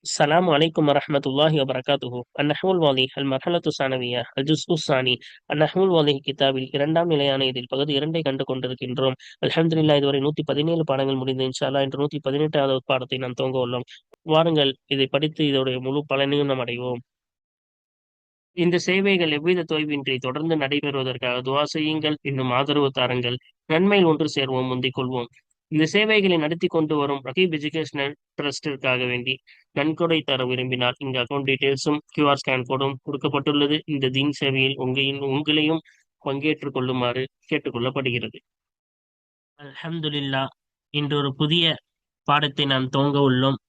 السلام عليكم ورحمة الله وبركاته. النحو الواضح المرحلة الثانوية الجزء الثاني. النحو الواضح கிதாபில் இரண்டாம் நிலையான இதில் பகுதி 2 கண்டு கொண்டிருக்கின்றோம். அல்ஹம்துலில்லாஹ் இதுவரை 117 பாடங்கள் முடிந்து இன்ஷா அல்லாஹ் இன்று 118வது பாடத்தை நாம் துவங்க உள்ளோம். வாருங்கள் இதை படித்து இதோடைய முழு பலனையும் நாம் அடைவோம். இந்த சேவைகள் எவ்வித தொய்வின்றி தொடர்ந்து நடைபெறுவதற்காக துஆ செய்யுங்கள், இன்னும் ஆதரவு தாருங்கள். நன்மையில் ஒன்று சேர்வோம், முந்திக் கொள்வோம். இந்த சேவைகளை நடத்தி கொண்டு வரும் ரகீப் எஜுகேஷனல் ட்ரஸ்டிற்காக வேண்டி நன்கொடை தர விரும்பினால் இங்கு அக்கௌண்ட் டீடைல்ஸும் QR ஸ்கேன் கோடும் கொடுக்கப்பட்டுள்ளது. இந்த தீன் சேவையில் உங்களையும் பங்கேற்றுக் கொள்ளுமாறு கேட்டுக்கொள்ளப்படுகிறது. அல்ஹம்துலில்லாஹ், இன்று ஒரு புதிய பாடத்தை நாம் துவங்க உள்ளோம்.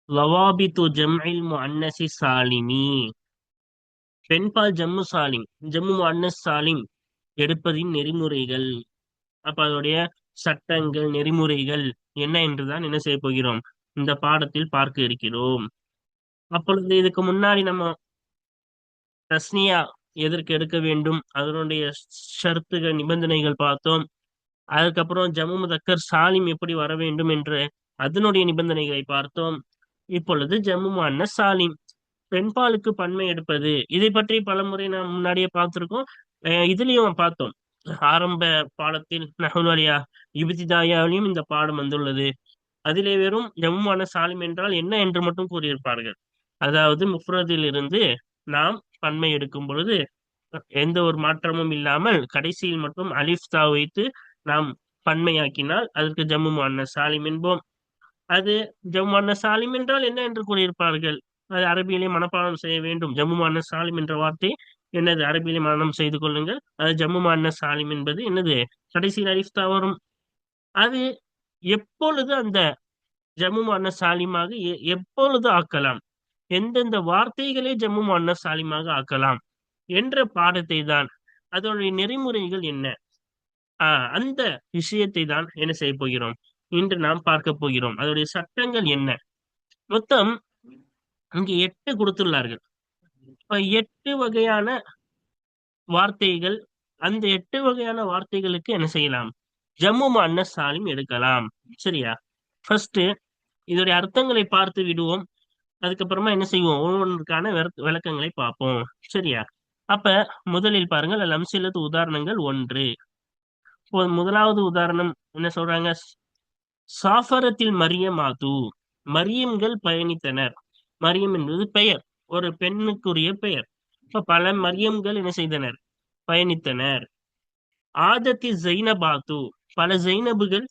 லவாபித்து ஜம்இல் முஅன்னசி சாலிமி, பெண்பால் ஜம்மு சாலிம், ஜம்மு முஅன்னஸ் சாலிம் எடுப்பதின் நெறிமுறைகள். அப்ப அதோடைய சட்டங்கள், நெறிமுறைகள் என்ன என்றுதான் என்ன செய்ய போகிறோம், இந்த பாடத்தில் பார்க்க இருக்கிறோம். அப்பொழுது இதுக்கு முன்னாடி நம்ம தஸ்னியா எதற்கு எடுக்க வேண்டும், அதனுடைய ஷர்த்துகள், நிபந்தனைகள் பார்த்தோம். அதுக்கப்புறம் ஜம்மு முதக்கர் சாலிம் எப்படி வர வேண்டும் என்று அதனுடைய நிபந்தனைகளை பார்த்தோம். இப்பொழுது ஜம்மு முஅன்னஸ் சாலிம், பெண்பாலுக்கு பன்மை எடுப்பது, இதை பற்றி பலமுறை நாம் முன்னாடியே பார்த்திருக்கோம். இதுலயும் பார்த்தோம். ஆரம்ப பாடத்தில் நஹ்வுல் வலியா இப்திதாயாவிலும் இந்த பாடம் வந்துள்ளது. அதிலே வெறும் ஜம்முமான சாலிம் என்றால் என்ன என்று மட்டும் கூறியிருப்பார்கள். அதாவது முஃப்ரதில் இருந்து நாம் பன்மை எடுக்கும் பொழுது எந்த ஒரு மாற்றமும் இல்லாமல் கடைசியில் மட்டும் அலிஃப் தா வைத்து நாம் பன்மையாக்கினால் அதற்கு ஜம்மு முஅன்னஸ் சாலிம் என்போம். அது ஜம்மு முஅன்னஸ் சாலிம் என்றால் என்ன என்று கூறியிருப்பார்கள். அது அரபியிலே மனப்பாடம் செய்ய வேண்டும். ஜம்மு முஅன்னஸ் சாலிம் என்ற வார்த்தை என்னது, அரபியிலே மனனம் செய்து கொள்ளுங்கள். அது ஜம்மு முஅன்னஸ் சாலிம் என்பது என்னது, கடைசியில் அலிஃப் தா வரும். அது எப்பொழுது அந்த ஜம்மு முஅன்னஸ் சாலிமாக எப்பொழுது ஆக்கலாம், எந்தெந்த வார்த்தைகளை ஜம்மு முஅன்னஸ் சாலிமாக ஆக்கலாம் என்ற பாடத்தை தான், அதோடைய நெறிமுறைகள் என்ன, அந்த விஷயத்தை தான் என்ன செய்ய போகிறோம், இன்று நாம் பார்க்க போகிறோம். அதோடைய சட்டங்கள் என்ன. மொத்தம் இங்கு 8 கொடுத்துள்ளார்கள். இப்ப 8 வகையான வார்த்தைகள். அந்த 8 வகையான வார்த்தைகளுக்கு என்ன செய்யலாம், ஜம்மு முஅன்னஸ் சாலிம் எடுக்கலாம். சரியா? ஃபர்ஸ்ட் இதோடைய அர்த்தங்களை பார்த்து விடுவோம். அதுக்கப்புறமா என்ன செய்வோம், ஒவ்வொன்றுக்கான விளக்கங்களை பார்ப்போம். சரியா? அப்ப முதலில் பாருங்கள், அம்சிலத்து உதாரணங்கள் 1. முதலாவது உதாரணம் என்ன சொல்றாங்க, சாஃபரத்தில் மரியமாது, மரியம்கள் பயணித்தனர். மரியம் என்பது பெயர், ஒரு பெண்ணுக்குரிய பெயர். இப்ப பல மரியம்கள் என்ன செய்தனர், பயணித்தனர். ஆதத்தி ஜைனபாத்து, பல ஜைனபுகள்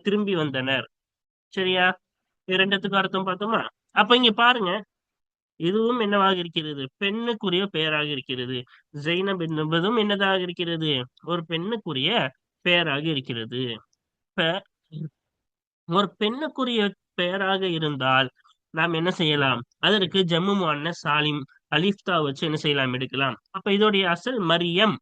திரும்பி வந்தனர். சரியா? இரண்டுத்துக்கும் அர்த்தம் பார்த்தோமா? அப்ப இங்க பாருங்க, இதுவும் என்னவாக இருக்கிறது, பெண்ணுக்குரிய பெயராக இருக்கிறது. ஜைனப் என்பதும் என்னதாக இருக்கிறது, ஒரு பெண்ணுக்குரிய பெயராக இருக்கிறது. இப்ப ஒரு பெண்ணுக்குரிய பெயராக இருந்தால் நாம் என்ன செய்யலாம், அதற்கு ஜம்மு முஅன்னஸ் சாலிம் அலிஃப்தா வச்சு என்ன செய்யலாம், எடுக்கலாம். அப்ப இதோடைய அசல் மரியம்.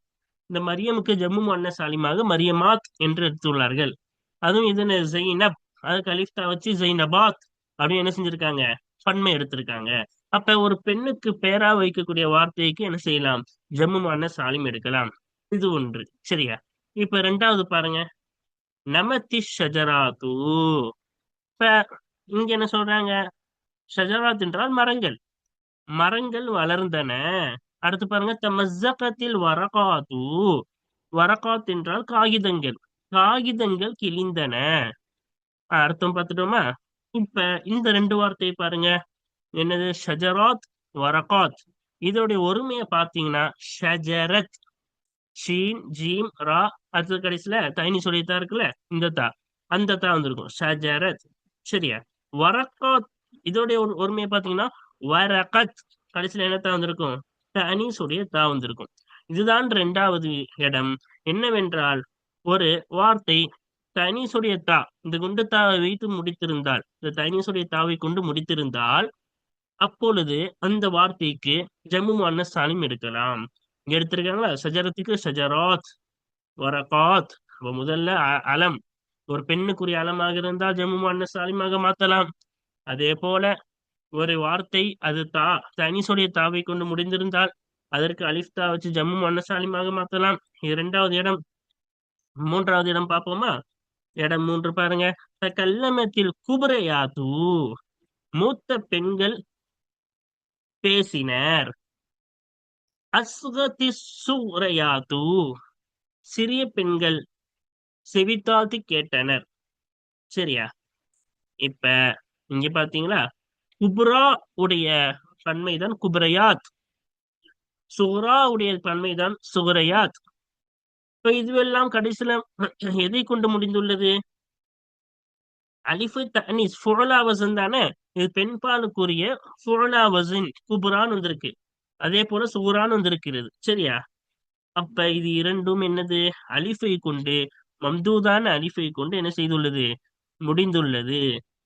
இந்த மரியமுக்கு ஜம்மு முஅன்னஸ் சாலிமாக மரியமாத் என்று எடுத்துள்ளார்கள். அதுவும் இது ஜெயினப், அதுக்கு அலிஃப்தா வச்சு ஜெயினபாத் அப்படின்னு என்ன செஞ்சிருக்காங்க, பன்மை எடுத்திருக்காங்க. அப்ப ஒரு பெண்ணுக்கு பெயரா வைக்கக்கூடிய வார்த்தைக்கு என்ன செய்யலாம், ஜம்மு முஅன்னஸ் சாலிம் எடுக்கலாம். இது ஒன்று. சரியா? இப்ப ரெண்டாவது பாருங்க, நமத்தி ஷஜராத்து. இப்ப இங்க என்ன சொல்றாங்க, ஷஜராத் என்றால் மரங்கள், மரங்கள் வளர்ந்தன. அடுத்து பாருங்க, தமஸ்ஸகத்தில் வரகாத்து, வரகாத் என்றால் காகிதங்கள், காகிதங்கள் கிழிந்தன. அர்த்தம் பார்த்துட்டோமா? இப்ப இந்த 2 வார்த்தையை பாருங்க, என்னது, ஷஜராத், வரகாத். இதோடைய ஒருமையை பார்த்தீங்கன்னா ஷஜரத், ஷீன் ஜீம் ரா, அடுத்த கடைசியில தைனி சொல்லித்தா இருக்குல்ல, இந்த தா, அந்த தா வந்திருக்கும், ஷஜரத். சரியா? வரகாத், இதோடைய ஒருமையை பார்த்தீங்கன்னா வரகத், கடைசியில என்ன தா வந்திருக்கும், தனீசுடைய தா வந்திருக்கும். இதுதான் 2வது இடம். என்னவென்றால், ஒரு வார்த்தை தனீசுடைய தா, இந்த குண்டு தாவை வைத்து முடித்திருந்தால், இந்த தனீசுடைய தாவை கொண்டு முடித்திருந்தால் அப்பொழுது அந்த வார்த்தைக்கு ஜம்மு முஅன்னஸ் சாலிம் எடுக்கலாம். இங்க எடுத்திருக்காங்களா, ஷஜரத்துக்கு ஷஜராத், வரகாத். அப்ப முதல்ல அலம், ஒரு பெண்ணுக்குரிய அலமாக இருந்தால் ஜம்மு முஅன்னஸ் சாலிமாக மாத்தலாம். அதே போல ஒரு வார்த்தை அது தா, தனீசுடைய தாவை கொண்டு முடிந்திருந்தால் அதற்கு அலிஃப் தா வச்சு ஜம்மு முஅன்னஸ் சாலிமாக மாத்தலாம். இது 2வது இடம். 3வது இடம் பார்ப்போமா? இடம் 3 பாருங்க, தகல்லமத்தில் குப்ரயாத்து. மூத்த பெண்கள் பேசினர். அஸ்கதி சூரையாது, சிறிய பெண்கள் செவித்தாழ்த்தி கேட்டனர். சரியா? இப்ப இங்க பாத்தீங்களா, குப்ரா உடைய பன்மைதான் குப்ரயாத், சுஹ்ரா உடைய பன்மைதான் சுஹ்ரயாத். இப்ப இதுவெல்லாம் கடைசியில எதை கொண்டு முடிந்துள்ளது? அலிஃபு தனீஸ் ஃபுஅலா வசன் தானே. இது பெண்பாலுக்குரிய ஃபுஅலா வசன் குபுரான் வந்திருக்கு. அதே போல சுகுரான் வந்திருக்கிறது. சரியா? அப்ப இது இரண்டும் என்னது? அலிஃபை கொண்டு, மம்தூதான அலிஃபை கொண்டு என்ன செய்துள்ளது? முடிந்துள்ளது.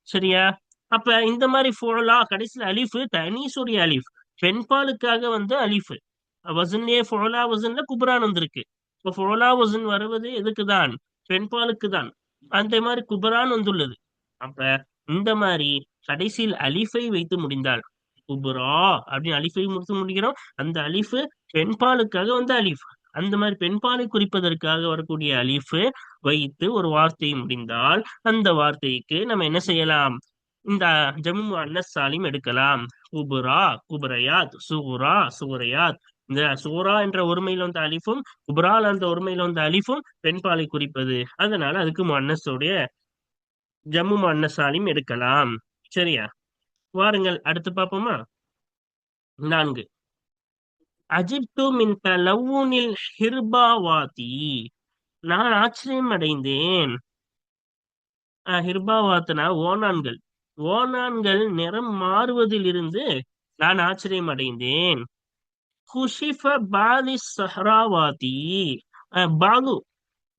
சரியா? அப்ப இந்த மாதிரி ஃபுஅலா கடைசியில் அலிஃபு தனீசுடைய அலிஃப், பெண்பாலுக்காக வந்து அலிஃபு வசன்லயே ஃபுஅலா வசன்ல குபுரான் வந்திருக்கு. இப்ப ஃபுஅலா வசன் வருவது எதுக்குதான்? பெண்பாலுக்கு தான். அந்த மாதிரி குபுரான் வந்துள்ளது. அப்ப இந்த மாதிரி கடைசியில் அலிஃபை வைத்து முடிந்தால் குபுரா அப்படின்னு அலிஃபை முடித்து முடிக்கிறோம். அந்த அலிஃபு பெண்பாலுக்காக வந்து அலிஃப், அந்த மாதிரி பெண்பாலை குறிப்பதற்காக வரக்கூடிய அலிஃபு வைத்து ஒரு வார்த்தை முடிந்தால் அந்த வார்த்தைக்கு நம்ம என்ன செய்யலாம்? இந்த ஜம்மு முஅன்னஸ் சாலிம் எடுக்கலாம். குபுரா குபுரையாத், சுகுரா சுகுரையாத். இந்த சுகுரா என்ற ஒருமையில வந்த அலிஃபும் குபுரால் என்ற ஒருமையில வந்த அலிஃபும் பெண்பாலை குறிப்பது. அதனால அதுக்கு முஅன்னஸுடைய ஜம்மு முஅன்னஸ் சாலிம் எடுக்கலாம். சரியா? வாருங்கள் அடுத்து பார்ப்போமா. 4. அஜிப்து மின் தலவுனில் ஹிர்பாவாதி, நான் ஆச்சரியம் அடைந்தேன். ஹிர்பாவாத்னா ஓனான்கள், ஓனான்கள் நிறம் மாறுவதிலிருந்து நான் ஆச்சரியம் அடைந்தேன். குஷிஃப பாலி சஹ்ராவாதி, பாலு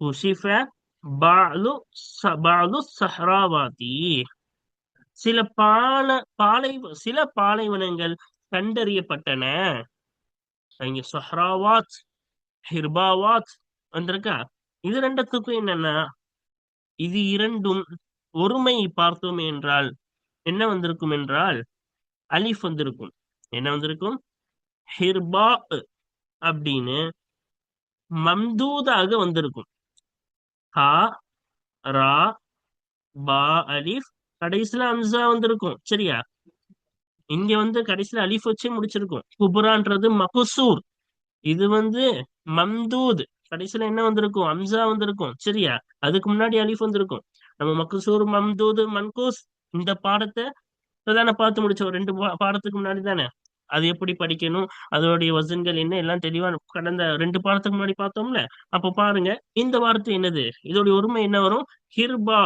குஷிஃப பாலு பாலு சஹ்ராவாதி, சில சில பாலைவனங்கள் கண்டறியப்பட்டன. இங்க சஹ்ராவாத் ஹிர்பாவாத் வந்திருக்கா. இது ரெண்டுத்துக்கும் என்னன்னா, இது இரண்டும் ஒருமை பார்த்தோம் என்றால் என்ன வந்திருக்கும் என்றால் அலிஃப் வந்திருக்கும். என்ன வந்திருக்கும்? ஹிர்பா அப்படின்னு மம்தூதாக வந்திருக்கும். ஹா ரா பா அலிஃப், கடைசியில அம்சா வந்திருக்கும். சரியா? இங்க வந்து கடைசியில அலிஃப் வச்சு முடிச்சிருக்கும். குபுரான்றது மகுசூர், இது வந்து மம்தூத், கடைசியில என்ன வந்திருக்கும்? அம்சா வந்திருக்கும். சரியா? அதுக்கு முன்னாடி அலிஃப் வந்திருக்கும். நம்ம மக்சூர் மம்தூத் மன்கூஸ் இந்த பாடத்தை இப்பதானே பார்த்து முடிச்சோம், ரெண்டு பாடத்துக்கு முன்னாடி தானே. அது எப்படி படிக்கணும், அதோடைய வசன்கள் என்ன, எல்லாம் தெளிவா கடந்த ரெண்டு பாடத்துக்கு முன்னாடி பார்த்தோம்ல. அப்ப பாருங்க, இந்த வார்த்தை என்னது? இதோடைய ஒருமை என்ன வரும்? ஹிர்பா,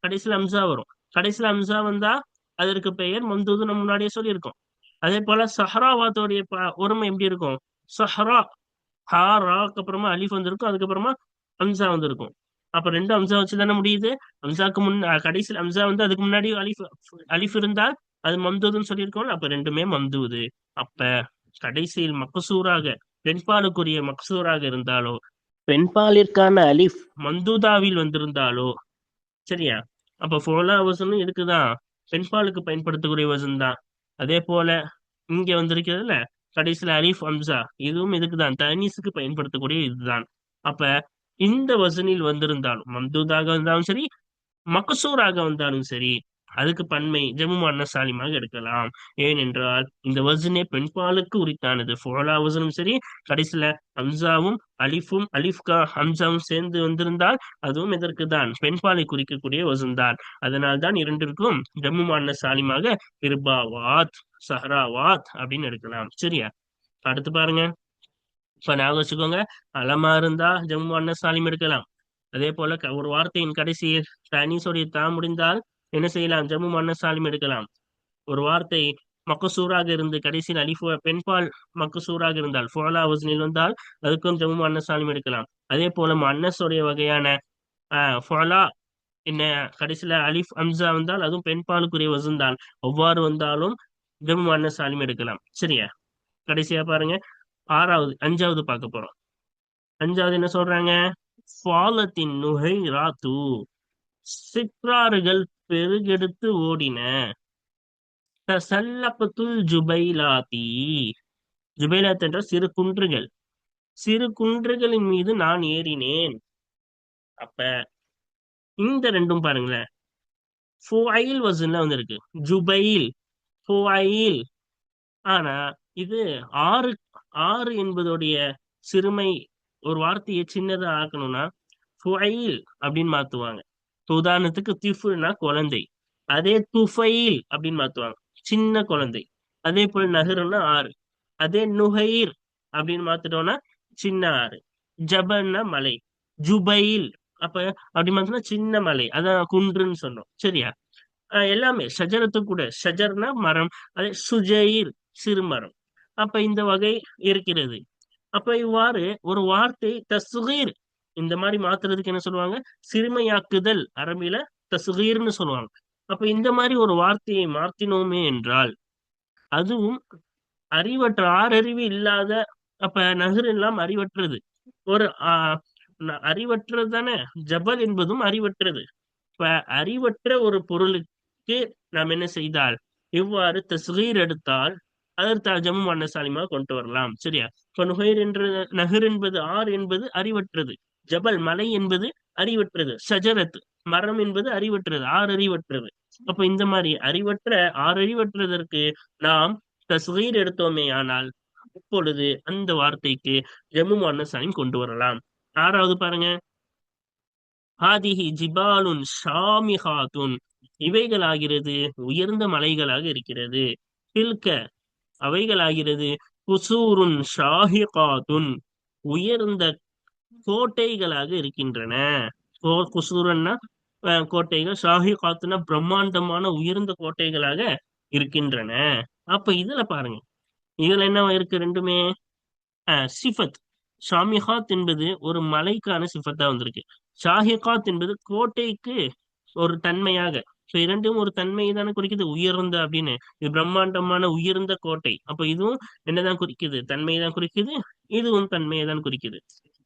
கடைசியில அம்சா வரும். கடைசியில அம்சா வந்தா அதற்கு பெயர் மம்தூது நம்ம முன்னாடியே சொல்லியிருக்கோம். அதே போல சஹராவாத்தோடைய ஒருமை எப்படி இருக்கும்? சஹரா, ஹா ராக்கு அப்புறமா அலிஃப் வந்திருக்கும், அதுக்கப்புறமா அம்சா வந்திருக்கும். அப்ப ரெண்டு அம்சா வச்சு தானே முடியுது. அம்சாக்கு கடைசியில் அம்சா வந்து அதுக்கு முன்னாடி அலிஃப் அலிஃப் இருந்தால் அது மம்தூதுன்னு சொல்லியிருக்கோம். அப்ப ரெண்டுமே மம்தூது. அப்ப கடைசியில் மக்சூராக, பெண்பாலுக்குரிய மக்சூராக இருந்தாலோ, பெண்பாலிற்கான அலிஃப் மம்தூதாவில் வந்திருந்தாலோ, சரியா? அப்ப ஃபோலா வசனும் இதுக்குதான், பெண்பாலுக்கு பயன்படுத்தக்கூடிய வசன் தான். அதே போல இங்க வந்திருக்கிறதுல கடைசியில அலிஃப் அம்சா, இதுவும் இதுக்குதான், தனீஸுக்கு பயன்படுத்தக்கூடிய இதுதான். அப்ப இந்த வசனில் வந்திருந்தாலும் மம்தூதாக வந்தாலும் சரி, மக்சூராக வந்தாலும் சரி, அதுக்கு பன்மை ஜம்மு முஅன்னஸ் சாலிமாக எடுக்கலாம். ஏனென்றால் இந்த வசனே பெண்பாலுக்கு உரித்தானது. ஃபோலா வசனும் சரி, கடைசியில ஹம்சாவும் அலிஃபும் அலிஃப்கா ஹம்சாவும் சேர்ந்து வந்திருந்தால் அதுவும் இதற்கு தான், பெண்பாலை குறிக்கக்கூடிய வசன் தான். அதனால் தான் இரண்டிற்கும் ஜம்மு முஅன்னஸ் சாலிமாக இர்பாவாத் சஹ்ராவாத் அப்படின்னு எடுக்கலாம். சரியா? அடுத்து பாருங்க. இப்ப ஞாபகம் வச்சுக்கோங்க, அலமா இருந்தா ஜம்மு முஅன்னஸ் சாலிம் எடுக்கலாம். அதே போல ஒரு வார்த்தையின் கடைசி தனீஸுடைய தா முடிந்தால் என்ன செய்யலாம்? ஜம்மு முஅன்னஸ் சாலிம் எடுக்கலாம். ஒரு வார்த்தை மக்சூராக இருந்து கடைசியில் அலிஃப் பெண்பால் மக்சூராக இருந்தால் ஃபுஅலா வஸ்னில் வந்தால் அதுக்கும் ஜம்மு முஅன்னஸ் சாலிம் எடுக்கலாம். அதே போல முஅன்னஸுடைய வகையான ஃபுஅலா என்ன கடைசியில அலிஃப் அம்சா வந்தால் அதுவும் பெண்பாலுக்குரிய வசன் தான். ஒவ்வாறு வந்தாலும் ஜம்மு முஅன்னஸ் சாலிம் எடுக்கலாம். சரியா? கடைசியா பாருங்க, அஞ்சாவது பார்க்க போறோம். அஞ்சாவது என்ன சொல்றாங்க? ஃபாலத்தின் நுகை ராத்து, சிற்றாறுகள் பெருகெடுத்து ஓடின. தசல்லபத்துல் ஜுபைலாத்தி, ஜுபைலாத் என்ற சிறு குன்றுகள், சிறு குன்றுகளின் மீது நான் ஏறினேன். அப்ப இந்த ரெண்டும் பாருங்களேன், ஃபுஐல் வசன்ல வந்திருக்கு. ஜுபைல் ஃபுஐல். ஆனா இது ஆறு ஆறு என்பதுடைய சிறுமை. ஒரு வார்த்தையை சின்னதா ஆக்கணும்னா ஃபுஐல் அப்படின்னு மாத்துவாங்க. இப்ப உதாரணத்துக்கு திஃப்னா குழந்தை, அதே துஃபைல் அப்படின்னு மாத்துவாங்க, சின்ன குழந்தை. அதே போல நகருன்னா ஆறு, அதே நுஹைர் அப்படின்னு மாத்திட்டோம்னா சின்ன ஆறு. ஜபல்னா மலை, ஜுபைல் அப்ப அப்படி மாத்தினா சின்ன மலை, அதான் குன்றுன்னு சொன்னோம் சரியா. எல்லாமே ஷஜரத்து கூட, ஷஜர்னா மரம், அதே சுஜைர் சிறுமரம். அப்ப இந்த வகை இருக்கிறது. அப்ப இவ்வாறு ஒரு வார்த்தை தஸ்கீர் இந்த மாதிரி மாத்துறதுக்கு என்ன சொல்லுவாங்க, சிறுமையாக்குதல், அரபில தஸ்கீர்னு சொல்லுவாங்க. அப்ப இந்த மாதிரி ஒரு வார்த்தையை மாத்தினோமே என்றால், அதுவும் அறிவற்ற ஆறறிவு இல்லாத, அப்ப நகர் எல்லாம் அறிவற்றது. ஒரு அறிவற்றது தானே, ஜபல் என்பதும் அறிவற்றது. இப்ப அறிவற்ற ஒரு பொருளுக்கு நாம் என்ன செய்தால், இவ்வாறு தஸ்கீர் எடுத்தால் அதற்கு ஜம்மு அன்ன சாலிமா கொண்டு வரலாம் சரியா. இப்ப நுகைர் என்ற நகர் என்பது, ஆர் என்பது அறிவற்றது, ஜபல் மலை என்பது அறிவற்றது, ஷஜரத் மரம் என்பது அறிவற்றது, ஆறு அறிவற்றது. அப்ப இந்த மாதிரி அறிவற்ற ஆறு அறிவற்றதற்கு நாம் தஸ்கீர் எடுத்தோமே ஆனால் இப்பொழுது அந்த வார்த்தைக்கு ஜம்மு அன்ன சாலிம் கொண்டு வரலாம். ஆறாவது பாருங்க, ஹாதிஹி ஜிபாலுன் ஷாமிஹாத்துன், இவைகளாகிறது உயர்ந்த மலைகளாக இருக்கிறது. தில்க அவைகளாகிறது குசூருன் ஷாஹிகாத்துன், உயர்ந்த கோட்டைகளாக இருக்கின்றன. குசூரன்னா கோட்டைகள், ஷாஹிகாத்துனா பிரம்மாண்டமான உயர்ந்த கோட்டைகளாக இருக்கின்றன. அப்ப இதுல பாருங்க, இதுல என்ன இருக்கு, ரெண்டுமே சிஃபத். ஷாமிஹாத் என்பது ஒரு மலைக்கான சிஃபத்தா வந்திருக்கு, ஷாஹிகாத் என்பது கோட்டைக்கு ஒரு தன்மையாக. இரண்டும் ஒரு தன்மையை தானே குறிக்குது, உயர்ந்த அப்படின்னு. இது பிரம்மாண்டமான உயர்ந்த கோட்டை, அப்ப இதுவும் என்னதான் குறிக்குது, தன்மையை தான் குறிக்குது, இதுவும் தன்மையை தான் குறிக்குது.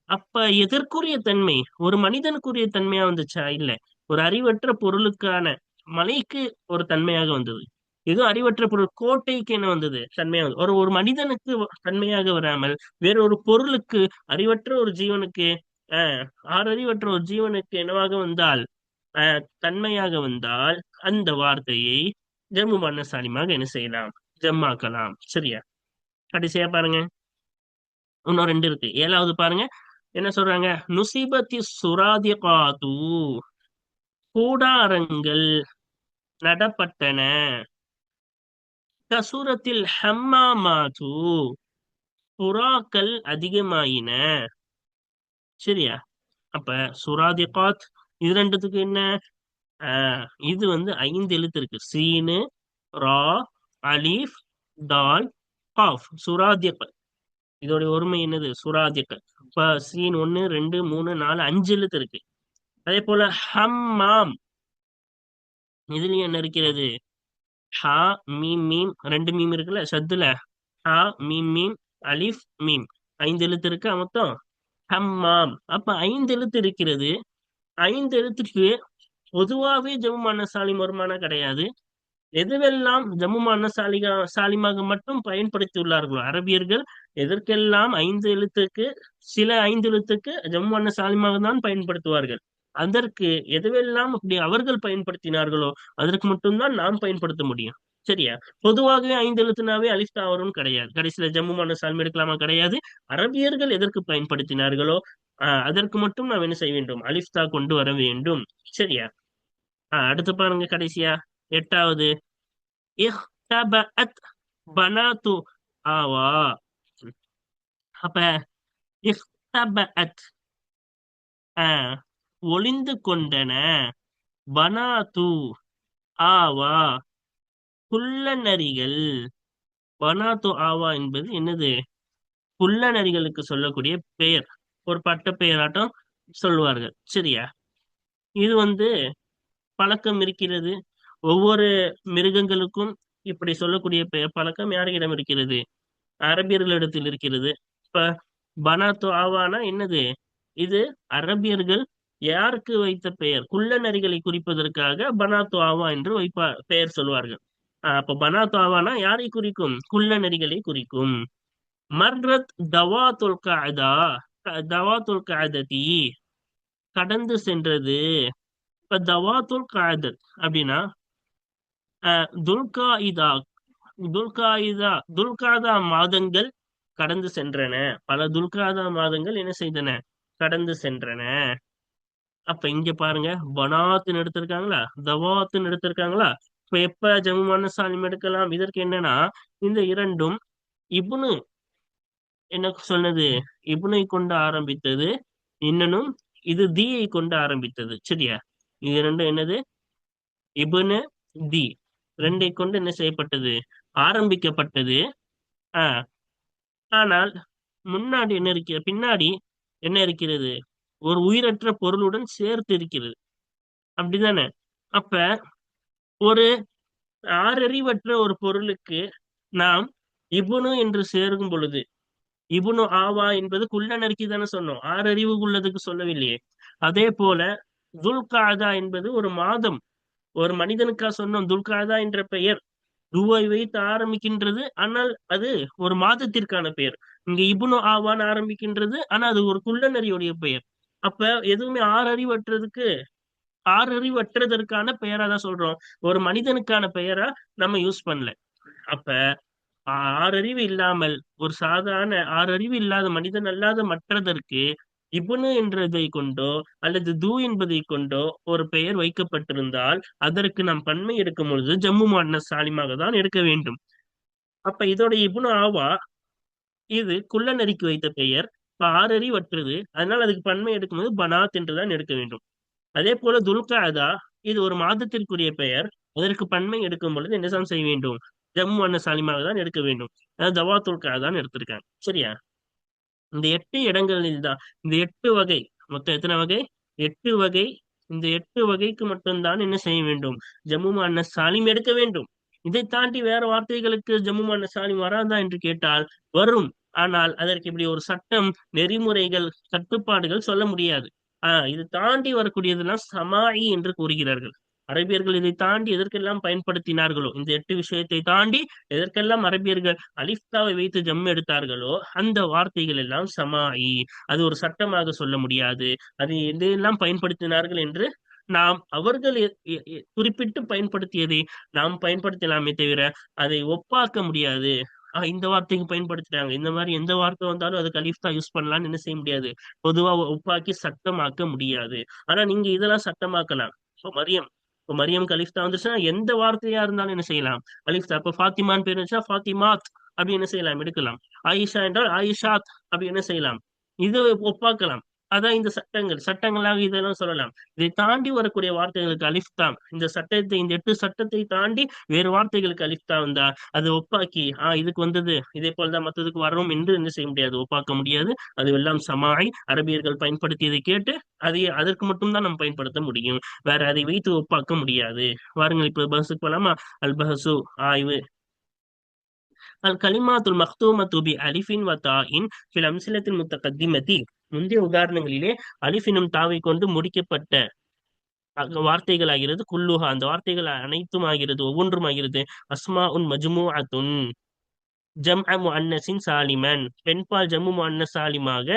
அப்ப எதற்குரிய தன்மை, ஒரு மனிதனுக்குரிய தன்மையா வந்துச்சா, இல்ல ஒரு அறிவற்ற பொருளுக்கான மலைக்கு ஒரு தன்மையாக வந்தது. இது அறிவற்ற பொருள் கோட்டைக்கு என்ன வந்தது, தன்மையாக வந்தது. ஒரு ஒரு மனிதனுக்கு தன்மையாக வராமல் வேறொரு பொருளுக்கு, அறிவற்ற ஒரு ஜீவனுக்கு, ஆறறிவற்ற ஒரு ஜீவனுக்கு என்னவாக வந்தால், தன்மையாக வந்தால் அந்த வார்த்தையை ஜம்மு மன்ன சாலிமாக என்ன செய்யலாம், ஜம்மாக்கலாம் சரியா. கடைசியா பாருங்க, இன்னும் ரெண்டு இருக்கு. ஏழாவது பாருங்க, என்ன சொல்றாங்க, நுசிபத்தி சுராதிகாது, கூடாரங்கள் நடப்பட்டன. கசூரத்தில் ஹம்மாமாது, புறாக்கள் அதிகமாயின சரியா. அப்ப சுராதிகாத் இது ரெண்டுத்துக்கு என்ன, இது வந்து 5 எழுத்து இருக்கு, சீனு, ரா, அலிஃப், தால், காஃப், சுராதிக. இதோட ஒருமை என்னது, சுராதிக. இப்ப சீன் 1 2 3 4 5 எழுத்து இருக்கு. அதே போல ஹம்மாம், இதுலயும் என்ன இருக்கிறது, ஹா மீம் மீம், ரெண்டு மீம் இருக்குல்ல சத்துல, ஹா மீம் மீம் அலிஃப் மீம், 5 எழுத்து இருக்கு மொத்தம். ஹம்மாம் அப்ப 5 எழுத்து இருக்கிறது. 5 எழுத்துக்கு பொதுவாவே ஜமுமான சாலிம் வருமானா கிடையாது. எதுவெல்லாம் ஜமுமான சாலிமாக மட்டும் பயன்படுத்தியுள்ளார்களோ அரபியர்கள், எதற்கெல்லாம் 5 எழுத்துக்கு, சில 5 எழுத்துக்கு ஜமுமான சாலிமாக தான் பயன்படுத்துவார்கள். அதற்கு எதுவெல்லாம் அப்படி அவர்கள் பயன்படுத்தினார்களோ அதற்கு மட்டும்தான் நாம் பயன்படுத்த முடியும் சரியா. பொதுவாகவே 5 எழுத்துனாவே அலிஃப்தா வரும் கிடையாது, கடைசியில ஜம்முமான சாலிம் எடுக்கலாமா கிடையாது. அரபியர்கள் எதற்கு பயன்படுத்தினார்களோ அதற்கு மட்டும் நாம் என்ன செய்ய வேண்டும், அலிஃப்தா கொண்டு வர வேண்டும் சரியா. அடுத்து பாருங்க கடைசியா, எட்டாவது, இஹ்தபஅத் பனாத்து ஆவா. அப்ப இஹ்தபஅத் ஒளிந்து கொண்டன, பனாத்து ஆவா குள்ளநரிகள். பனாத்து ஆவா என்பது என்னது, குள்ளநரிகளுக்கு சொல்லக்கூடிய பெயர், ஒரு பட்ட பெயராட்டம் சொல்லுவார்கள் சரியா. இது வந்து பழக்கம் இருக்கிறது, ஒவ்வொரு மிருகங்களுக்கும் இப்படி சொல்லக்கூடிய பழக்கம் யாரிடம் இருக்கிறது, அரபியர்களிடத்தில் இருக்கிறது. இப்ப பனாத்து ஆவானா என்னது, இது அரபியர்கள் யாருக்கு வைத்த பெயர், குள்ள நரிகளை குறிப்பதற்காக பனாத்து ஆவா என்று பெயர் சொல்வார்கள். அப்ப பனாத்து ஆவானா யாரை குறிக்கும், குள்ள நரிகளை குறிக்கும். மர்ரத் தவாத்துல் கஅதா, தவாத்துல் கஅததி கடந்து சென்றது. இப்ப தவாத்துல் கஅதத் அப்படின்னா துல்கா இதா துல்காதா மாதங்கள் கடந்து சென்றன. பல துல்காதா மாதங்கள் என்ன செய்தன? கடந்து சென்றன. அப்ப இங்க பாருங்க, பனாத்துன்னு எடுத்திருக்காங்களா, தவாத்துன்னு எடுத்திருக்காங்களா. இப்ப எப்ப ஜமுமான சாலிம் எடுக்கலாம்? இதற்கு என்னன்னா, இந்த இரண்டும் இப்னு என்ன சொன்னது? இப்னை கொண்டு ஆரம்பித்தது. இன்னனும் இது தீயை கொண்டு ஆரம்பித்தது. சரியா? இது ரெண்டும் என்னது? இப்னு தி ரெண்டை கொண்டு என்ன செய்யப்பட்டது? ஆரம்பிக்கப்பட்டது. ஆஹ் ஆனால் முன்னாடி என்ன இருக்கிறது, பின்னாடி என்ன இருக்கிறது? ஒரு உயிரற்ற பொருளுடன் சேர்த்து இருக்கிறது. அப்படிதானே? அப்ப ஒரு ஆறறிவற்ற ஒரு பொருளுக்கு நாம் இபுனு என்று சேர்க்கும் பொழுது, இபுனு ஆவா என்பது குள்ள நறுக்கி தானே சொன்னோம், ஆறறிவு உள்ளதுக்கு சொல்லவில்லையே. அதே போல துல்காதா என்பது ஒரு மாதம். ஒரு மனிதனுக்கா சொன்னோம் துல்காதா என்ற பெயர்? துவை வைத்து ஆரம்பிக்கின்றது, ஆனால் அது ஒரு மாதத்திற்கான பெயர். இங்க இப்னு ஆவான் ஆரம்பிக்கின்றது, ஆனா அது ஒரு குள்ளநரியுடைய பெயர். அப்ப எதுவுமே ஆறறிவற்றதற்கான பெயரா தான் சொல்றோம். ஒரு மனிதனுக்கான பெயரா நம்ம யூஸ் பண்ணல. அப்ப ஆறறிவு இல்லாமல் ஒரு சாதாரண ஆறறிவு இல்லாத மனிதன் அல்லாத மற்றதற்கு இப்னு என்றதை கொண்டோ அல்லது து என்பதை கொண்டோ ஒரு பெயர் வைக்கப்பட்டிருந்தால் அதற்கு நாம் பன்மை எடுக்கும் பொழுது ஜம்மு முஅன்னஸ் சாலிமாக தான் எடுக்க வேண்டும். அப்ப இதோட இப்னு ஆவா இது குள்ளநரிக்கு வைத்த பெயர். இப்ப ஆறறிவற்றது, அதனால அதுக்கு பன்மை எடுக்கும்போது பனாத் என்றுதான் எடுக்க வேண்டும். அதே போல துல்காதா இது ஒரு மாதத்திற்குரிய பெயர். அதற்கு பன்மை எடுக்கும் பொழுது என்னதான் செய்ய வேண்டும்? ஜம்மு அன்ன சாலிமாக தான் எடுக்க வேண்டும். அதாவது தவாத்துல் தான் எடுத்திருக்காங்க. சரியா? இந்த 8 இடங்களில் தான் இந்த 8 வகை, மொத்தம் எத்தனை வகை? 8 வகை. இந்த 8 வகைக்கு மட்டும்தான் என்ன செய்ய வேண்டும்? ஜம்மு அன்ன சாலிம் எடுக்க வேண்டும். இதை தாண்டி வேற வார்த்தைகளுக்கு ஜம்மு அன்ன சாலிம் வராதா என்று கேட்டால் வரும். ஆனால் அதற்கு இப்படி ஒரு சட்டம், நெறிமுறைகள், கட்டுப்பாடுகள் சொல்ல முடியாது. இது தாண்டி வரக்கூடியதெல்லாம் சமாயி என்று கூறுகிறார்கள். அரபியர்கள் இதை தாண்டி எதற்கெல்லாம் பயன்படுத்தினார்களோ, இந்த 8 விஷயத்தை தாண்டி எதற்கெல்லாம் அரபியர்கள் அலிஃப்தாவை வைத்து ஜம் எடுத்தார்களோ அந்த வார்த்தைகள் எல்லாம் சமாயி. அது ஒரு சட்டமாக சொல்ல முடியாது. அது எதையெல்லாம் பயன்படுத்தினார்கள் என்று நாம் அவர்கள் குறிப்பிட்டு பயன்படுத்தியதை நாம் பயன்படுத்தலாமே தவிர அதை ஒப்பாக்க முடியாது. இந்த வார்த்தைக்கு பயன்படுத்துறாங்க, இந்த மாதிரி எந்த வார்த்தை வந்தாலும் அது கலீஃப்தா யூஸ் பண்ணலாம்னு என்ன செய்ய முடியாது, பொதுவா ஒப்பாக்கி சட்டமாக்க முடியாது. ஆனா நீங்க இதெல்லாம் சட்டமாக்கலாம். இப்போ மரியம் கலிஃப்தா வந்துச்சுன்னா எந்த வார்த்தையா இருந்தாலும் என்ன செய்யலாம்? கலிஃப்தா. இப்போ ஃபாத்திமான்னு பேர் வச்சா ஃபாத்திமாத் அப்படி என்ன செய்யலாம்? எடுக்கலாம். ஆயிஷா என்றால் ஆயிஷாத் அப்படி என்ன செய்யலாம்? இது ஒப்பாக்கலாம். அதான் இந்த சட்டங்களாக இதெல்லாம் சொல்லலாம். இதை தாண்டி வரக்கூடிய வார்த்தைகளுக்கு அலிஃப்தா, இந்த சட்டத்தை, இந்த 8 சட்டத்தை தாண்டி வேறு வார்த்தைகளுக்கு அலிஃப்தா வந்தா அது ஒப்பாக்கி இதுக்கு வந்தது இதே போலதான் மற்றதுக்கு வரும் என்று என்ன செய்ய முடியாது, ஒப்பாக்க முடியாது. அது எல்லாம் சமாய், அரபியர்கள் பயன்படுத்தியதை கேட்டு அதை அதற்கு மட்டும்தான் நம்ம பயன்படுத்த முடியும். வேற அதை வைத்து ஒப்பாக்க முடியாது. வாருங்கள் இப்ப பஹஸுக்கு போலாமா? அல் பஹசு ஆய்வு. அல் கலிமாத்துல் மக்தூமத்து பி அலிஃபின் வ தாஇன் ஃபில் அம்சிலத்தில் முத்தகத்திமதி. முந்தைய உதாரணங்களிலே அலிஃபினும் தாவை கொண்டு முடிக்கப்பட்ட வார்த்தைகள் ஆகிறது. குல்லுஹா அந்த வார்த்தைகள் அனைத்தும் ஆகிறது, ஒவ்வொன்றும் ஆகிறது. அஸ்மா உன் மஜ்மூஅத்துன் ஜம்அ முஅன்னஸின் சாலிமன் பெண்பால் ஜம்மு முஅன்னஸ் சாலிமாக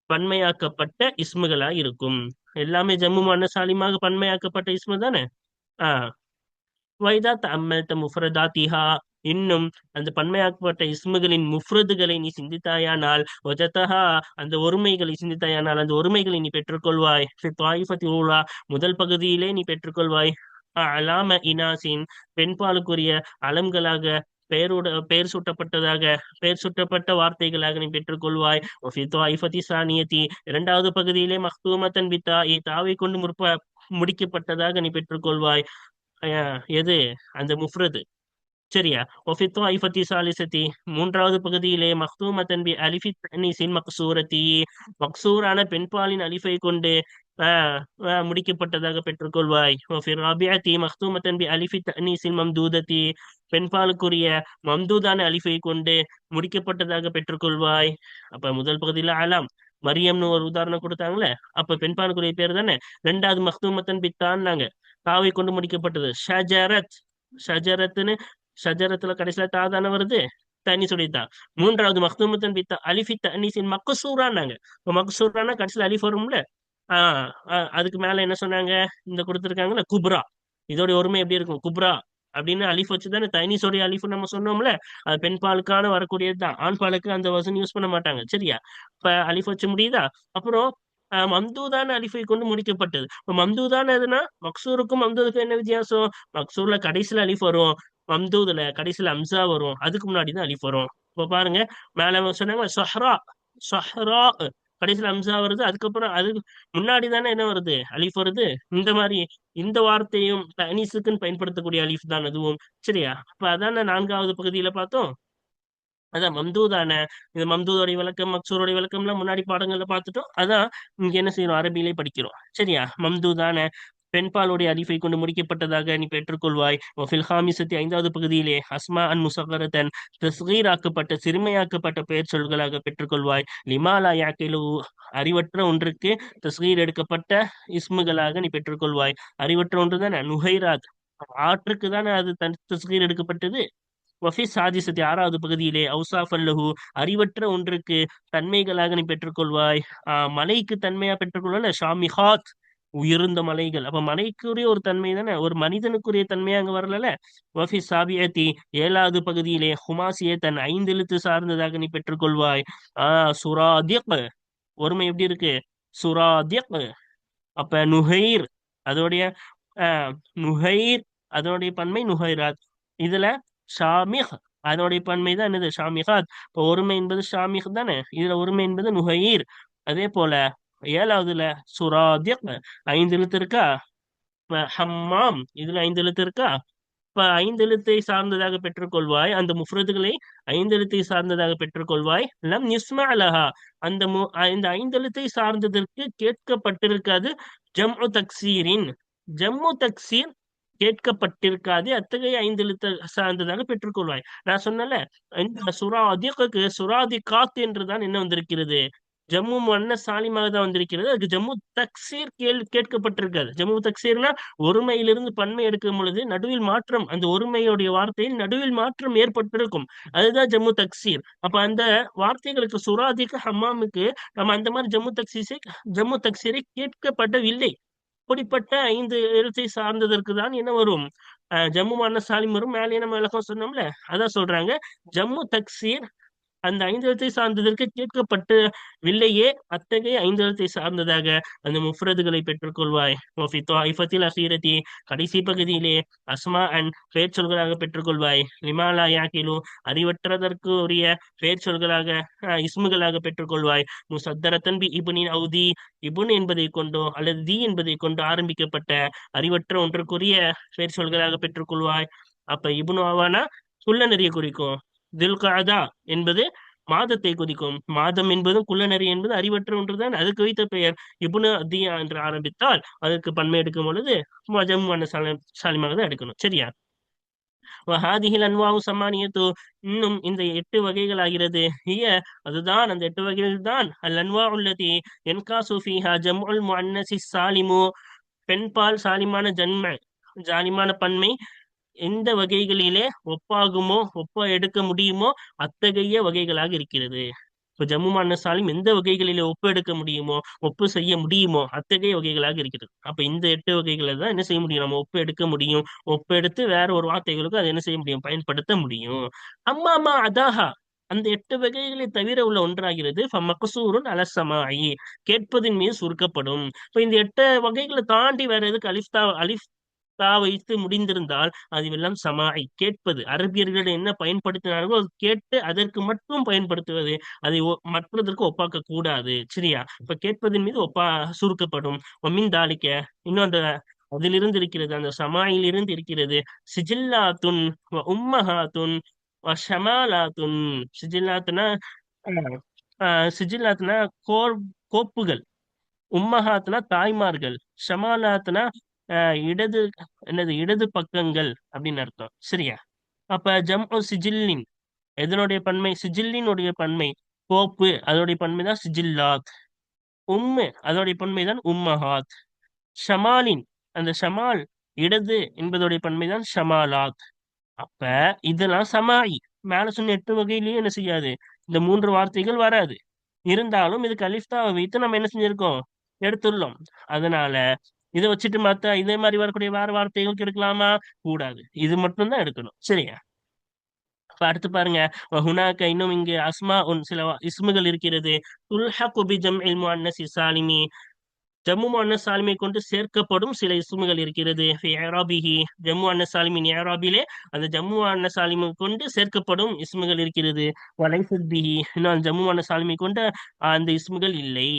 பன்மையாக்கப்பட்ட இஸ்முகளா இருக்கும். எல்லாமே ஜம்மு முஅன்னஸ் சாலிமாக பன்மையாக்கப்பட்ட இஸ்மு தானே. ஆஹ் வைதா தஅம்மல்த முஃப்ரதாத்திஹா இன்னும் அந்த பன்மையாக்கப்பட்ட இஸ்முகளின் முஃப்ரதுகளை நீ சிந்தித்தாயானால், வஜதஹா அந்த ஒருமைகளை சிந்தித்தாயானால் அந்த ஒருமைகளை நீ பெற்றுக்கொள்வாய். முதல் பகுதியிலே நீ பெற்றுக்கொள்வாய். அலாம இனாசின் பெண்பாலுக்குரிய அலம்களாக, பெயர் சூட்டப்பட்டதாக, பெயர் சூட்டப்பட்ட வார்த்தைகளாக நீ பெற்றுக்கொள்வாய். சானியத்தி இரண்டாவது பகுதியிலே மக்தூமத்தன் பித்தா தாவை கொண்டு முடிக்கப்பட்டதாக நீ பெற்றுக்கொள்வாய். எது? அந்த முஃப்ரது. சரியா? ஒஃபித்தோ ஐஃபத்தி சாலிசத்தி மூன்றாவது பகுதியிலே மக்தூமத்தன் பி அலிஃபி தனீசின் மக்சூரத்தி மக்சூரான பெண்பாலின் அலிஃபை கொண்டு முடிக்கப்பட்டதாக பெற்றுக்கொள்வாய். ராபியத்தி மக்தூமத்தன் பி அலிஃபி தனீசின் மம்தூதத்தி பெண்பாலுக்குரிய மம்தூதான அலிஃபை கொண்டு முடிக்கப்பட்டதாக பெற்றுக்கொள்வாய். அப்ப முதல் பகுதியில அலாம் மரியம்னு ஒரு உதாரணம் கொடுத்தாங்களே, அப்ப பெண்பாலுக்குரிய பேர் தானே. ரெண்டாவது மக்தூமத்தன் பித்தான்னாங்க, தாவை கொண்டு முடிக்கப்பட்டது. ஷஜரத் ஷஜரத்னு ஷஜரத்துல கடைசியில தாதான வருது, தனி சொல்லித்தான். மூன்றாவது மக்தூமத்தன் பித்தா அலிஃபி தனீசின் மக்சூரான்னாங்க. இப்போ மக்சூரானா கடைசியில அலிஃப் வரும்ல. அதுக்கு மேல என்ன சொன்னாங்க? இந்த கொடுத்துருக்காங்கல்ல குப்ரா. இதோட ஒருமை எப்படி இருக்கும்? குப்ரா அப்படின்னு அலிஃப் வச்சுதானே தைனீஸோடைய அலிஃப் நம்ம சொன்னோம்ல. அது பெண் பாலுக்கான வரக்கூடியதுதான். ஆண் பாலுக்கு அந்த வசன் யூஸ் பண்ண மாட்டாங்க. சரியா? இப்ப அலிஃப் வச்சு முடியுதா? அப்புறம் மம்தூதான அலிஃபை கொண்டு முடிக்கப்பட்டது. இப்ப மம்தூதான எதுனா மக்சூருக்கும் மம்தூதுக்கும் என்ன வித்தியாசம்? மக்சூர்ல கடைசியில அலிஃப் வரும், மம்தூதுல கடைசியில அம்சா வரும், அதுக்கு முன்னாடி தான் அலிஃப் வரும். இப்ப பாருங்க, மேல சொன்னாங்க ஸஹ்ரா, ஸஹ்ரா கடைசியில அம்சா வருது, அதுக்கப்புறம் அது முன்னாடி தானே என்ன வருது? அலிஃப் வருது. இந்த மாதிரி இந்த வார்த்தையும் தனீஸுக்குன்னு பயன்படுத்தக்கூடிய அலிஃப் தான் அதுவும். சரியா? அப்ப அதான நான்காவது பகுதியில பார்த்தோம். அதான் மம்தூதான, இது மம்தூதோடைய விளக்கம் மக்சூரோடைய விளக்கம்லாம் முன்னாடி பாடங்கள்ல பார்த்துட்டோம். அதான் இங்க என்ன செய்யறோம்? அரபியிலே படிக்கிறோம். சரியா? மம்தூதான பெண்பாலுடைய அலிஃபை கொண்டு முடிக்கப்பட்டதாக நீ பெற்றுக்கொள்வாய். ஒஃபில் ஹாமிசத்தி ஐந்தாவது பகுதியிலே அஸ்மா அன் முசகரத்தன் தஸ்கீராக்கப்பட்ட சிறுமையாக்கப்பட்ட பெயர் சொல்களாக பெற்றுக்கொள்வாய். லிமாலா யாக்கிலு அறிவற்ற ஒன்றுக்கு தஸ்கீர் எடுக்கப்பட்ட இஸ்முகளாக நீ பெற்றுக்கொள்வாய். அறிவற்ற ஒன்று தானே நுஹைராத், ஆற்றுக்கு தானே அது தஸ்கீர் எடுக்கப்பட்டது. வஃபி சாதிசத்தி ஆறாவது பகுதியிலே அவுசாஃபன் லஹு அறிவற்ற ஒன்றுக்கு தன்மைகளாக நீ பெற்றுக்கொள்வாய். மலைக்கு தன்மையா பெற்றுக்கொள்வாய். ஷாமிஹாத் உயர்ந்த மலைகள். அப்ப மலைக்குரிய ஒரு தன்மை தானே, ஒரு மனிதனுக்குரிய தன்மையா அங்க வரல. வஃபி சாபியத்தி ஏழாவது பகுதியிலே ஹுமாசியே தன் ஐந்து எழுத்து சார்ந்ததாக நீ பெற்றுக்கொள்வாய். சுராதிக் ஒருமை எப்படி இருக்கு? சுராதிக். அப்ப நுஹைர் அதோடைய ஆஹ் நுஹைர் அதோடைய பன்மை நுஹைராத். இதுல ஷாமிஹ் அதோடைய பன்மை தான் என்னது? ஷாமிஹாத். இப்போ ஒருமை என்பது ஷாமிஹ் தானே, இதுல ஒருமை என்பது நுஹைர். அதே போல ஏழாவதுல சுராதிக் ஐந்து எழுத்து இருக்கா? ஹம்மாம் இதுல ஐந்து எழுத்து இருக்கா? இப்ப ஐந்து எழுத்தை சார்ந்ததாக பெற்றுக்கொள்வாய். அந்த முஃப்ரதுகளை ஐந்து எழுத்தை சார்ந்ததாக பெற்றுக்கொள்வாய். லம் யுஸ்மா லஹா அந்த இந்த ஐந்து எழுத்தை சார்ந்ததற்கு கேட்கப்பட்டிருக்காது. ஜம்உ தக்சீரின் ஜம்மு தக்சீர் கேட்கப்பட்டிருக்காது. அத்தகைய ஐந்து எழுத்து சார்ந்ததாக பெற்றுக்கொள்வாய். நான் சொன்னல, இந்த சுராதிக்கு சுராதிகாத் என்றுதான் என்ன வந்திருக்கிறது? ஜம்மு முன்ன சாலிமாக தான் வந்திருக்கிறது. அதுக்கு ஜம்மு தக்சீர் கேட்கப்பட்டிருக்காது. ஜம்மு தக்சீர்னா ஒருமையிலிருந்து பன்மை எடுக்கும் பொழுது நடுவில் மாற்றம், அந்த ஒருமையுடைய வார்த்தையில் நடுவில் மாற்றம் ஏற்பட்டிருக்கும். அதுதான் ஜம்மு தக்சீர். அப்ப அந்த வார்த்தைகளுக்கு சுராதிக்கு ஹம்மாமுக்கு நம்ம அந்த மாதிரி ஜம்மு தக்சீரை கேட்கப்படவில்லை. அப்படிப்பட்ட ஐந்து எழுத்தை சார்ந்ததற்கு தான் என்ன வரும்? ஜம்மு மன்ன சாலிம் வரும். மேலே நம்ம விளக்கம் சொன்னோம்ல, அதான் சொல்றாங்க. ஜம்மு தக்சீர் அந்த ஐந்தெழுத்தை சார்ந்ததற்கு கேட்கப்பட்டவில்லையே, அத்தகைய ஐந்தெழுத்தை சார்ந்ததாக அந்த முஃப்ரதுகளை பெற்றுக்கொள்வாய். அஹீரத்தி கடைசி பகுதியிலே அஸ்மா அண்ட் பெயர் சொல்களாக பெற்றுக்கொள்வாய். லிமாலா யாக்கிலு அறிவற்றதற்கு உரிய பெயர் சொல்களாக இஸ்முகளாக பெற்றுக்கொள்வாய். முசத்தரத்தன் பி இபுனின் அவுதி இபுன் என்பதை கொண்டோ அல்லது தி என்பதை கொண்டு ஆரம்பிக்கப்பட்ட அறிவற்ற ஒன்றுக்குரிய பெயர் சொல்களாக பெற்றுக்கொள்வாய். அப்ப இபுனு ஆவானா குள்ள நெறிய குறிக்கும். தில்காதா என்பது மாதத்தை குறிக்கும். மாதம் என்பதும் குள்ளநரி என்பது அறிவற்ற ஒன்றுதான். அதுக்கு வைத்த பெயர் இப்னு அதியா என்று ஆரம்பித்தால் அதற்கு பன்மை எடுக்கும் பொழுது ஜம்மு சாலிமாக தான் எடுக்கணும். சரியா? வஹாதிஹில் அன்வாவு சமானியத்து இன்னும் இந்த எட்டு வகைகள் ஆகிறது. அதுதான் அந்த எட்டு வகைகள் தான் அல் அன்வா உள்ளதி என்காசு ஃபீஹா ஜம்உல் முஅன்னசி சாலிமு பெண்பால் சாலிமான ஜாலிமான பன்மை எந்த வகைகளிலே ஒப்பாகுமோ ஒப்பா எடுக்க முடியுமோ அத்தகைய வகைகளாக இருக்கிறது. இப்ப ஜம்மு மன்ன சாலிம் எந்த வகைகளிலே ஒப்பு எடுக்க முடியுமோ ஒப்பு செய்ய முடியுமோ அத்தகைய வகைகளாக இருக்கிறது. அப்ப இந்த எட்டு வகைகளை தான் என்ன செய்ய முடியும்? நம்ம ஒப்பு எடுக்க முடியும். ஒப்பு எடுத்து வேற ஒரு வார்த்தைகளுக்கு அதை என்ன செய்ய முடியும்? பயன்படுத்த முடியும். அம்மாமா அதாஹா அந்த எட்டு வகைகளை தவிர உள்ள ஒன்றாகிறது மக்சூருன் அலசமாயி கேட்பதின் மீது சுருக்கப்படும். இப்ப இந்த எட்டு வகைகளை தாண்டி வேற எதுக்கு அலிஃப் வைத்து முடிந்திருந்தால் அதுவெல்லாம் சமாய் கேட்பது. அரபியர்களிடம் என்ன பயன்படுத்தினார்களோ கேட்டு அதற்கு மட்டும் பயன்படுத்துவது, அதை மற்றதற்கு ஒப்பாக்க கூடாது. சரியா? இப்ப கேட்பதன் மீது சுருக்கப்படும். ஒமின் தாலிக்க இன்னும் அந்த அதிலிருந்து இருக்கிறது, அந்த சமாயில் இருந்து இருக்கிறது. சிஜில்லாத்துன் உம்மஹாத்துன் ஷமாலாத்துன். சிஜில்லாத்துனா சிஜில்லாத்துனா கோப்புகள். உம்மஹாத்னா தாய்மார்கள். ஷமாலாத்னா இடது இடது பக்கங்கள் அப்படின்னு அர்த்தம். சரியா? அப்ப ஜம்உ சிஜில்லின் எதனுடைய பன்மை? சிஜில்லினுடைய பன்மை கோப்பு, அதோடைய பன்மை தான் சிஜில்லாத். அதோடைய பன்மை தான் உம்மஹாத். ஷமாலின் அந்த ஷமால் இடது என்பதோடைய பன்மை தான் ஷமாலாத். அப்ப இதெல்லாம் சமாயி. மேல சொன்ன எட்டு வகையிலயும் என்ன செய்யாது? இந்த மூன்று வார்த்தைகள் வராது. இருந்தாலும் இதுக்கு அலிஃப்தாவை வைத்து நம்ம என்ன செஞ்சிருக்கோம்? எடுத்துள்ளோம். அதனால இதை வச்சுட்டு மத்த இதே மாதிரி வரக்கூடிய வேற வார்த்தைகளுக்கு எடுக்கலாமா? கூடாது. இது மட்டும் தான் எடுக்கணும். சரியா? இப்ப அடுத்து பாருங்க, ஹுனாக்க இன்னும் இங்கு அஸ்மா சில இஸ்முகள் இருக்கிறது. துல்ஹகு பி ஜம்இல் முஅன்னஸி சாலிமி, ஜம்மு முஅன்னஸ் சாலிமை கொண்டு சேர்க்கப்படும் சில இஸ்முகள் இருக்கிறது. ஃபி இஅராபிஹி, ஜம்மு முஅன்னஸ் சாலிமின் இஅராபிலே அந்த ஜம்மு முஅன்னஸ் சாலிமை கொண்டு சேர்க்கப்படும் இஸ்முகள் இருக்கிறது. வலைஸத் பிஹி, இன்னும் ஜம்மு முஅன்னஸ் சாலிமை கொண்டு அந்த இஸ்முகள் இல்லை.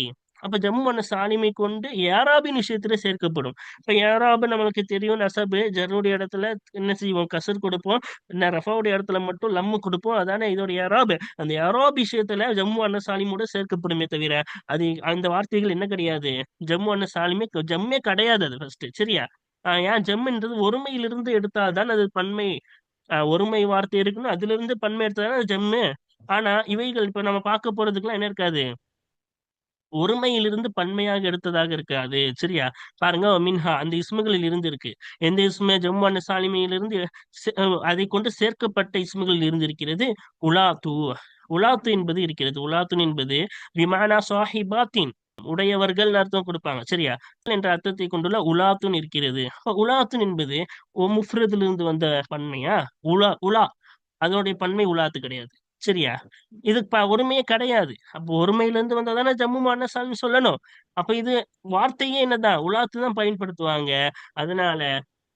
அப்ப ஜம்மு முஅன்னஸ் சாலிமை கொண்டு ஏராபின் விஷயத்துல சேர்க்கப்படும். இப்ப ஏராபு நம்மளுக்கு தெரியும், நசபு ஜர்னுடைய இடத்துல என்ன செய்வோம்? கசர் கொடுப்போம். ரஃபாவுடைய இடத்துல மட்டும் லம்மு கொடுப்போம். அதானே இதோட ஏராபு. அந்த ஏராப் விஷயத்துல ஜம்மு முஅன்னஸ் சாலிமோட சேர்க்கப்படுமே தவிர அது அந்த வார்த்தைகள் என்ன கிடையாது? ஜம்மு அண்ணன் சாலிமே ஜம்மே கிடையாது அது ஃபர்ஸ்ட். சரியா? ஏன் ஜம்முன்றது ஒருமையிலிருந்து எடுத்தால்தான் அது பன்மை. ஒருமை வார்த்தை இருக்குன்னு அதுல இருந்து பன்மை எடுத்தாதான் அது ஜம்மு. ஆனா இவைகள் இப்ப நம்ம பார்க்க போறதுக்குலாம் என்ன இருக்காது? ஒருமையிலிருந்து பன்மையாக எடுத்ததாக இருக்காது. சரியா? பாருங்க, மின்ஹா அந்த இஸ்முகளில் இருந்து இருக்கு. எந்த இஸ்மு? ஜம்மு அன் சாலிமையிலிருந்து அதை கொண்டு சேர்க்கப்பட்ட இஸ்முகளில் இருந்து இருக்கிறது. உலாத்து, உலாத்து என்பது இருக்கிறது. உலாத்துன் என்பது விமானா சாஹிபாத்தின், உடையவர்கள் அர்த்தம் கொடுப்பாங்க. சரியா? என்ற அர்த்தத்தை கொண்டுள்ள உலாத்துன் இருக்கிறது. உலாத்துன் என்பது முஃப்ரதிலிருந்து வந்த பன்மையா? உலா உலா அதோடைய பன்மை உலாத்து கிடையாது. சரியா? இது ஒருமையே கிடையாது. அப்போ ஒருமையில இருந்து வந்தாதானே ஜம்மு மாநசாமி சொல்லணும். அப்ப இது வார்த்தையே என்னதான்? உலாத்து தான் பயன்படுத்துவாங்க. அதனால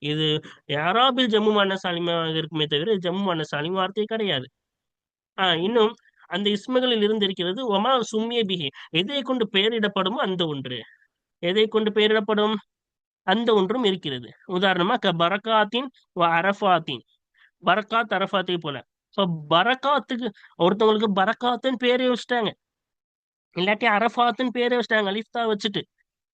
இது யாராபில் ஜம்மு மாநசாலிமாக இருக்குமே தவிர ஜம்மு மாநசாலிம் வார்த்தை கிடையாது. இன்னும் அந்த இஸ்முகளில் இருந்து இருக்கிறது ஒமா சும்மிய பிஹி, எதை கொண்டு பெயரிடப்படுமோ அந்த ஒன்று. எதை கொண்டு பெயரிடப்படும் அந்த ஒன்றும் இருக்கிறது. உதாரணமா பரக்காத்தின் அரஃபாத்தின், பரக்காத் அரஃபாத்தை போல. இப்ப பரக்காத்துக்கு ஒருத்தவங்களுக்கு பரக்காத்துன்னு பேரே வச்சுட்டாங்க, இல்லாட்டி அரஃபாத்துன்னு பேரே வச்சுட்டாங்க அலிஃப்தா வச்சுட்டு.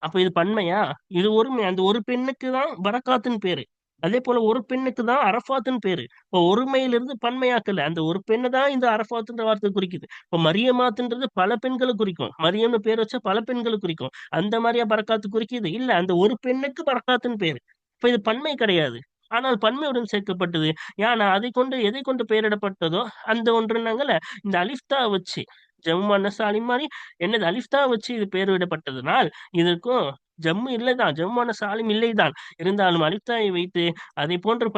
அப்ப இது பன்மையா? இது ஒருமை. அந்த ஒரு பெண்ணுக்கு தான் பரக்காத்துன்னு பேரு. அதே போல ஒரு பெண்ணுக்கு தான் அரஃபாத்துன்னு பேரு. இப்போ ஒருமையிலிருந்து பன்மையாக்கல, அந்த ஒரு பெண்ணு தான் இந்த அரஃபாத்துன்ற வார்த்தை குறிக்குது. இப்போ மரியமாத்துன்றது பல பெண்களை குறிக்கும். மரியம்னு பேர் வச்சா பல பெண்களை குறிக்கும். அந்த மாதிரியா பரக்காத்து குறிக்குது? இல்ல, அந்த ஒரு பெண்ணுக்கு பரக்காத்துன்னு பேரு. இப்ப இது பன்மை கிடையாது, ஆனால் பன்மையுடன் சேர்க்கப்பட்டது. ஏன்னா அதை கொண்டு எதை கொண்டு பெயரிடப்பட்டதோ அந்த ஒன்றுனாங்கல்ல, இந்த அலிஃப்தா வச்சு ஜம்மு அன்னசாலி மாதிரி என்னது அலிஃப்தா வச்சு இது பெயர் விடப்பட்டதுனால் இதற்கும் ஜம்மு இல்லைதான், ஜம்முவான சாலிம் இல்லைதான். இருந்தாலும் அலிஃப்தாயை வைத்து அதை போன்று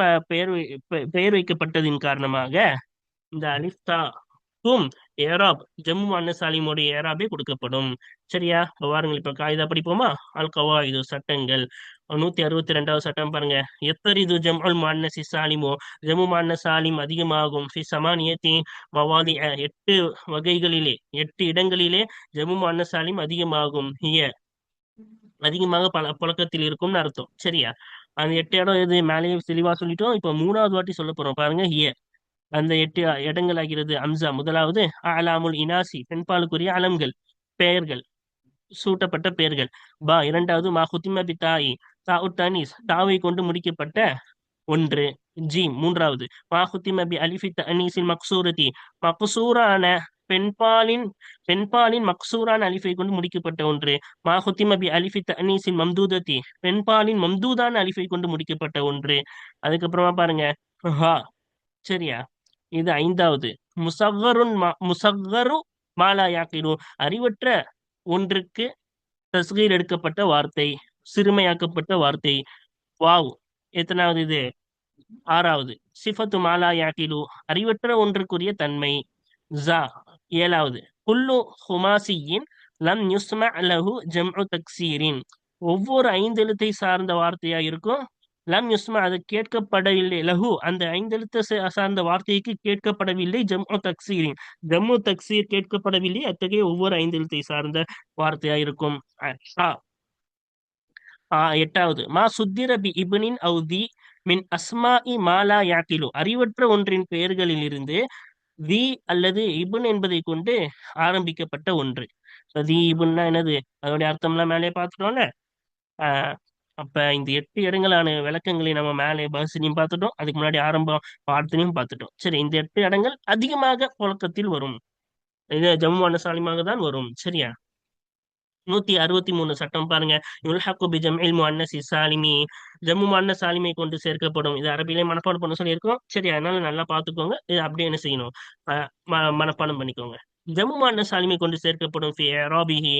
பெயர் வைக்கப்பட்டதின் காரணமாக இந்த அலிஃப்தாக்கும் ஏராப் ஜம்மு அன்னசாலிமுடைய ஏராபே கொடுக்கப்படும். சரியா? வாருங்கள் இப்ப காயிதா படிப்போமா? அல் கவாயிது, சட்டங்கள். 162வது சட்டம் பாருங்க. எத்தரிது ஜம்உல் முஅன்னஸி சாலிமோ, ஜம்மு முஅன்னஸ் சாலிம் அதிகமாகும். ஃபி சமானியத்தி மவாதி, 8 வகைகளிலே 8 இடங்களிலே ஜம்மு முஅன்னஸ் சாலிம் அதிகமாகும். அதிகமாக பல புழக்கத்தில் இருக்கும்னு அர்த்தம். சரியா? அந்த 8 இடம் எது? மேலேயே தெளிவா சொல்லிட்டோம். இப்ப 3வது வாட்டி சொல்ல போறோம் பாருங்க. அந்த 8 இடங்கள் ஆகிறது. அம்சா முதலாவது, அலாமுல் இனாசி பெண்பாலுக்குரிய அலம்கள், பெயர்கள், சூட்டப்பட்ட பெயர்கள். இரண்டாவது, மா குத்திம பி தாயி, தானீஸ் தாவை கொண்டு முடிக்கப்பட்ட ஒன்று. மூன்றாவது, மா குத்திம பி அலிஃபி தனீஸில் மக்சூரதி, மக்சூரான பெண்பாலின் மக்சூரான அலிஃபை கொண்டு முடிக்கப்பட்ட ஒன்று. மா குத்திம பி அலிஃபி தனீஸில் மம்தூதத்தி, பெண்பாலின் மம்தூதான அலிஃபை கொண்டு முடிக்கப்பட்ட ஒன்று. அதுக்கப்புறமா பாருங்க சரியா? இது 5வது, முசவ்வரு மாலா யாக்கிலு, அறிவற்ற ஒன்றுக்கு தஸ்கீர் எடுக்கப்பட்ட வார்த்தை, சிறுமையாக்கப்பட்ட வார்த்தை. வாவ் எத்தனாவது இது? 6வது, சிஃபத்து மாலா யாக்கிலு, அறிவற்ற ஒன்றுக்குரிய தன்மை. ஜா 7வது, குல்லு ஹுமாசியின் லம் யுஸ்ம லஹு ஜம்உ தக்சீரின், ஒவ்வொரு 5 எழுத்தை சார்ந்த வார்த்தையா இருக்கும். லம் யுஸ்மா அது கேட்கப்படவில்லை. லஹு அந்த 5 எழுத்து சார்ந்த வார்த்தைக்கு கேட்கப்படவில்லை. ஜம்மு தக்சீரின் ஜம்மு தக்சீர் கேட்கப்படவில்லை. அத்தகைய ஒவ்வொரு 5 எழுத்தை சார்ந்த வார்த்தையா இருக்கும். 8வது, மா சுத்திர பி இப்னின் அவுதி மின் அஸ்மாஇ மாலா யாக்கிலு, அறிவற்ற ஒன்றின் பெயர்களில் இருந்து தி அல்லது இபுன் என்பதை கொண்டு ஆரம்பிக்கப்பட்ட ஒன்று. தி இபுன்னா என்னது? அதோடைய அர்த்தம்லாம் மேலே பார்த்துட்டோம்ல. ஆஹ் அப்ப இந்த 8 இடங்களான விளக்கங்களை நம்ம மேலே பஸ்லையும் பார்த்துட்டோம், அதுக்கு முன்னாடி ஆரம்ப பாடத்திலையும் பார்த்துட்டோம். சரி, இந்த 8 இடங்கள் அதிகமாக புழக்கத்தில் வரும். இது ஜம்மு அன்னசாலிமாக தான் வரும். சரியா? 163 சட்டம் பாருங்க. யுல்ஹக்கு பி ஜம்இல் முஅன்னஸி சாலிமி, ஜம்மு முஅன்னஸ் சாலிமை கொண்டு சேர்க்கப்படும். இது அரபிலே மனப்பாடம் பண்ண சொல்லியிருக்கோம். சரி, அதனால நல்லா பார்த்துக்கோங்க. இது அப்படியே என்ன செய்யணும்? மனப்பாடம் பண்ணிக்கோங்க. ஜம்மு முஅன்னஸ் சாலிமை கொண்டு சேர்க்கப்படும் ஃபி இராபிஹி.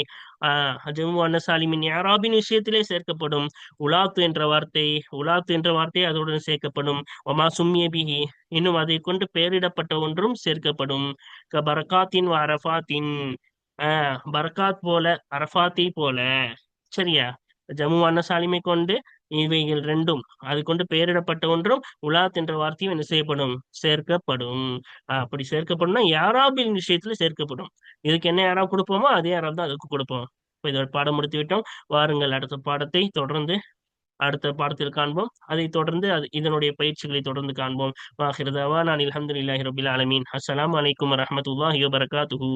ஜம்மு முஅன்னஸ் சாலிமின் இராபின் விஷயத்திலே சேர்க்கப்படும். உலாத்து என்ற வார்த்தை, உலாத்து என்ற வார்த்தை அதனுடன் சேர்க்கப்படும். ஒமா சும்மிய பிஹி, இன்னும் அதை கொண்டு பெயரிடப்பட்ட ஒன்றும் சேர்க்கப்படும். பரகாத்தின் அரஃபாத்தின், பரகாத் போல, அரஃபாத்தை போல. சரியா? ஜம்மு முஅன்னஸ் சாலிமை கொண்டு இவைகள் ரெண்டும் அது கொண்டு பெயரிடப்பட்ட ஒன்றும் உலாத் என்ற வார்த்தையும் என்ன செய்யப்படும், சேர்க்கப்படும். அப்படி சேர்க்கப்படும்னா யாராபின் விஷயத்துல சேர்க்கப்படும். இதுக்கு என்ன யாராப் கொடுப்போமோ அதே யாராப் தான் அதுக்கு கொடுப்போம். இப்ப இதோட பாடம் முடித்து விட்டோம். வாருங்கள் அடுத்த பாடத்தை தொடர்ந்து அடுத்த பாடத்தில் காண்போம். அதை தொடர்ந்து இதனுடைய பயிற்சிகளை தொடர்ந்து காண்போம். வாஹிர் தவானா அல்ஹம்துலில்லாஹி ரபில் ஆலமீன். அஸ்ஸலாமு அலைக்கும் வரஹ்மத்துல்லாஹி வபரகாத்துஹு.